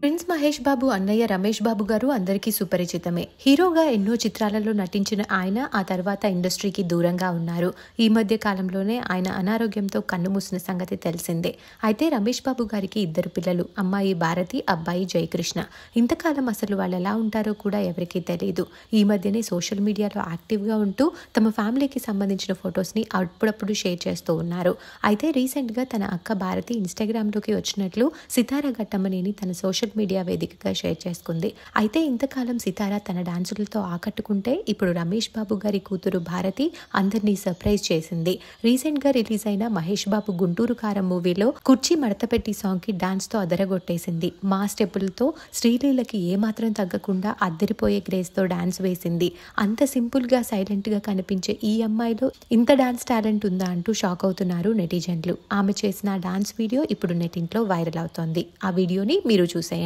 Prince Mahesh Babu అన్నయ్య రమేష్ బాబు గారు అందరికీ సుపరిచితమే. హీరోగా ఎన్నో చిత్రాలలో నటించిన ఆయన ఆ తర్వాత ఇండస్ట్రీకి దూరంగా ఉన్నారు. ఈ మధ్య కాలంలోనే ఆయన అనారోగ్యంతో కన్నుమూసిన సంగతి తెలిసిందే. అయితే రమేష్ బాబు గారికి 2 పిల్లలు, అమ్మాయి భారతి, అబ్బాయి జయకృష్ణ. ఇంతకాలం అసలు వాళ్ళు ఎలా ఉంటారో కూడా ఎవరికీ తెలియదు. ఈ మధ్యనే సోషల్ మీడియాలో యాక్టివ్గా ఉంటూ తమ ఫ్యామిలీకి సంబంధించిన ఫొటోస్ని అప్పుడప్పుడు షేర్ చేస్తూ ఉన్నారు. అయితే రీసెంట్గా తన అక్క భారతి ఇన్స్టాగ్రామ్లోకి వచ్చినట్లు సితారా ఘట్టమనేని తన సోషల్ మీడియా వేదికగా షేర్ చేసుకుంది. అయితే ఇంతకాలం సితారా తన డాన్సులతో ఆకట్టుకుంటే ఇప్పుడు రమేష్ బాబు గారి కూతురు భారతి అందరినీ సర్ప్రైజ్ చేసింది. రీసెంట్ గా రిలీజ్ అయిన మహేష్ బాబు గుంటూరు కారం మూవీలో కుర్చీ మడతపెట్టి సాంగ్ కి డాన్స్ తో అదరగొట్టేసింది. మా స్టెప్పులతో శ్రీలీలకి ఏమాత్రం తగ్గకుండా అద్దరిపోయే గ్రేస్ తో డాన్స్ వేసింది. అంత సింపుల్ గా సైలెంట్ గా కనిపించే ఈ అమ్మాయిలో ఇంత డాన్స్ టాలెంట్ ఉందా అంటూ షాక్ అవుతున్నారు నెటిజన్లు. ఆమె చేసిన డాన్స్ వీడియో ఇప్పుడు నెట్టింట్లో వైరల్ అవుతోంది. ఆ వీడియోని మీరు చూసేయండి.